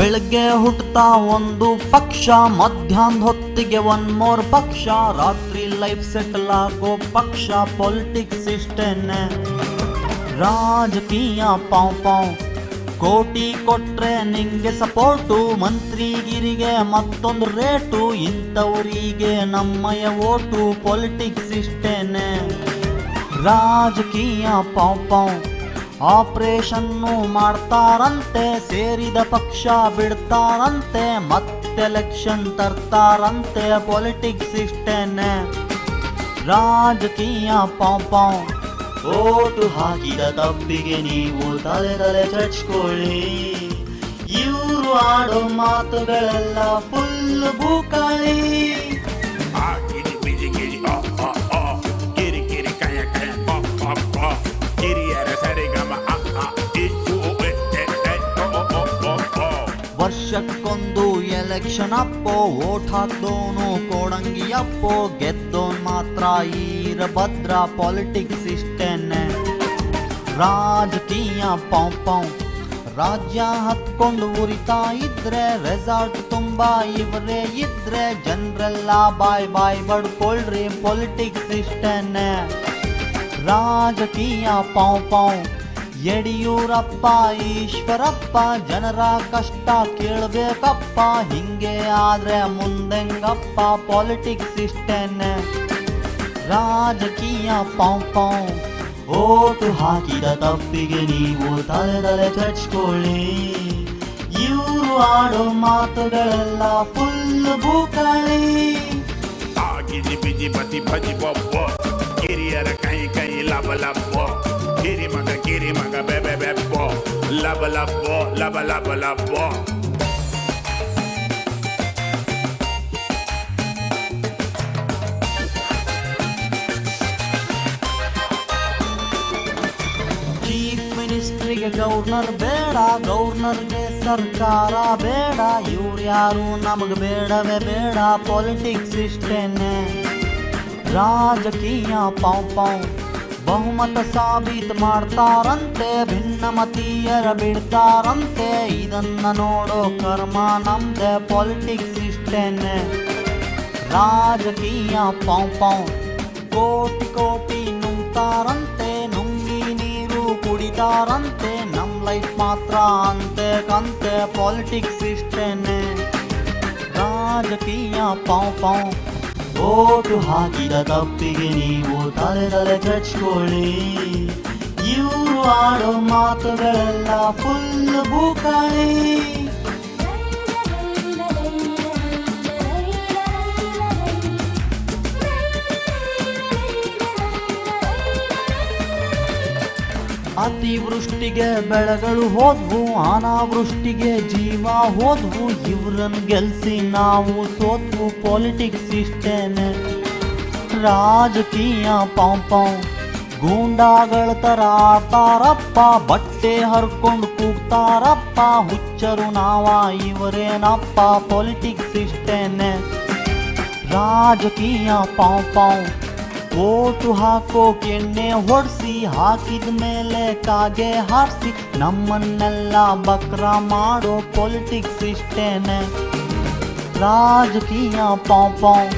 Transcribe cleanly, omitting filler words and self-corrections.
ಬೆಳಗ್ಗೆ ಹುಟ್ಟುತ್ತಾ ಒಂದು ಪಕ್ಷ, ಮಧ್ಯಾಹ್ನದ ಹೊತ್ತಿಗೆ ಒನ್ ಮೋರ್ ಪಕ್ಷ, ರಾತ್ರಿ ಲೈಫ್ ಸೆಟಲ್ ಆಗೋ ಪಕ್ಷ ಪೊಲಿಟಿಕ್ಸ್ ಇಷ್ಟೇನೆ. ರಾಜಕೀಯ ಪಾವ್ ಪಾವ್, ಕೋಟಿ ಕೊಟ್ರೆ ನಿಂಗೆ ಸಪೋರ್ಟು, ಮಂತ್ರಿಗಿರಿಗೆ ಮತ್ತೊಂದು ರೇಟು, ಇಂಥವರಿಗೆ ನಮ್ಮಯ ಓಟು ಪೊಲಿಟಿಕ್ಸ್ ಇಷ್ಟೇನೆ. ರಾಜಕೀಯ ಪಾವ್ ಪಾವ್, ಆಪರೇಷನ್ನು ಮಾಡ್ತಾರಂತೆ, ಸೇರಿದ ಪಕ್ಷ ಬಿಡ್ತಾರಂತೆ, ಮತ್ತೆ ಎಲೆಕ್ಷನ್ ತರ್ತಾರಂತೆ ಪೊಲಿಟಿಕ್ಸ್ ಇಷ್ಟೇನೆ. ರಾಜಕೀಯ ಪಾವ್ ಪಾವ್, ಓಟು ಹಾಕಿದ ತಪ್ಪಿಗೆ ನೀವು ತಲೆ ತಲೆ ಚಚ್ಕೊಳ್ಳಿ, ಇವರು ಆಡೋ ಮಾತುಗಳೆಲ್ಲ ಫುಲ್ ಬೂಕಾಳಿ. ವರ್ಷಕ್ಕೊಂದು ಎಲೆಕ್ಷನ್ ಅಪ್ಪೋ, ಓಟ್ ಹಾಕ್ದೋನು ಕೋಡಂಗಿ ಅಪ್ಪೋ, ಗೆದ್ದೋನ್ ಮಾತ್ರ ಈರಭದ್ರ ಪೊಲಿಟಿಕ್ಸ್ ಇಷ್ಟೇನೆ. ರಾಜಕೀಯ ಪಾವ್ ಪಾವ್, ರಾಜ್ಯ ಹತ್ಕೊಂಡು ಉರಿತಾ ಇದ್ರೆ, ರೆಸಾರ್ಟ್ ತುಂಬಾ ಇವರೇ ಇದ್ರೆ, ಜನರೆಲ್ಲ ಬಾಯ್ ಬಾಯ್ ಬಡ್ಕೊಳ್ರಿ ಪೊಲಿಟಿಕ್ಸ್ ಇಷ್ಟೇನೆ. ರಾಜಕೀಯ ಪಾವ್ ಪಾವ್, ಯಡಿಯೂರಪ್ಪ ಈಶ್ವರಪ್ಪ, ಜನರ ಕಷ್ಟ ಕೇಳಬೇಕಪ್ಪ, ಹಿಂಗೆ ಆದ್ರೆ ಮುಂದೆಂಗಪ್ಪ ಪೊಲಿಟಿಕ್ಸ್ ಇಷ್ಟೇನೆ. ರಾಜಕೀಯ ಪಾವ್ ಪಾವ್, ಓಟು ಹಾಕಿದ ತಪ್ಪಿಗೆ ನೀವು ತಲೆ ತಲೆ ಚಚ್ಕೊಳ್ಳಿ, ಇವರು ಆಡೋ ಮಾತುಗಳೆಲ್ಲ ಫುಲ್ ಬೂಕಾಳಿ. ಆಗಿಜಿ ಬಿಜಿ ಬಸಿ ಭಜಿ ಬೊಬ್ಬ, ಕಿರಿಯರ ಕೈ ಕೈ ಲಬ ಲಬ್ಬ, ಕಿರಿ ಮಗ ಬೆಬೆ ಬೆಬ್ಬ, ಲಬ ಲಬ್ಬ ಲಬ ಲಬ ಲಬ್ಬ. ಚೀಫ್ ಮಿನಿಸ್ಟ್ರಿಗೆ ಗವರ್ನರ್ ಬೇಡ, ಗವರ್ನರ್ಗೆ ಸರ್ಕಾರ ಬೇಡ, ಇವ್ರು ಯಾರು ನಮಗ್ ಬೇಡವೇ ಬೇಡ ಪೊಲಿಟಿಕ್ಸ್ ಇಷ್ಟೇನೆ. ರಾಜಕೀಯ ಪಾವ್ ಪಾವ್, ಬಹುಮತ ಸಾಬೀತು ಮಾಡ್ತಾರಂತೆ, ಭಿನ್ನಮತೀಯರ ಬಿಡ್ತಾರಂತೆ, ಇದನ್ನ ನೋಡೋ ಕರ್ಮ ನಮ್ದೆ ಪೊಲಿಟಿಕ್ಸ್ ಇಷ್ಟೇನೆ. ರಾಜಕೀಯ ಪಾವ್ ಪಾವ್, ಕೋಟಿ ಕೋಟಿ ನುಂಗ್ತಾರಂತೆ, ನುಂಗಿ ನೀರು ಕುಡಿತಾರಂತೆ, ನಮ್ ಲೈಫ್ ಮಾತ್ರ ಅಂತೆ ಕಂತೆ ಪೊಲಿಟಿಕ್ಸ್ ಇಷ್ಟೇನೆ. ರಾಜಕೀಯ ಪಾವ್ ಪಾವ್, ಓಟು ಹಾಕಿದ ತಪ್ಪಿಗೆ ನೀವು ತಲೆ ತಲೆ ಚಚ್ಕೊಳ್ಳಿ, ಇವರು ಆಡೋ ಮಾತುಗಳೆಲ್ಲ ಫುಲ್ ಬೂಕಾಳಿ. ಅತಿವೃಷ್ಟಿಗೆ ಬೆಳೆಗಳು ಹೋದ್ವು, ಅನಾವೃಷ್ಟಿಗೆ ಜೀವ ಹೋದ್ವು, ಇವ್ರನ್ ಗೆಲ್ಸಿ ನಾವು ಸೋತ್ವು ಪೊಲಿಟಿಕ್ಸ್ ಇಷ್ಟೇನೆ. ರಾಜಕೀಯ ಪಾವ್ ಪಾವ್, ಗೂಂಡಾಗಳ ತರ ಆಡ್ತಾರಪ್ಪ, ಬಟ್ಟೆ ಹರ್ಕೊಂಡು ಕೂಗ್ತಾರಪ್ಪ, ಹುಚ್ಚರು ನಾವ ಇವರೇನಪ್ಪ ಪೊಲಿಟಿಕ್ಸ್ ಇಷ್ಟೇನೆ. ರಾಜಕೀಯ ಪಾವ್ ಪಾವ್, ಓಟು ಹಾಕೋಕೆ ಎಣ್ಣೆ ಹೊಡ್ಸಿ, ಹಾಕಿದ ಮೇಲೆ ಕಾಗೆ ಹಾರಿಸಿ, ನಮ್ಮನ್ನೆಲ್ಲ ಬಕ್ರ ಮಾಡೋ ಪೊಲಿಟಿಕ್ಸ್ ಇಷ್ಟೇನೆ. ರಾಜಕೀಯ ಪಾವ್ ಪಾವ್,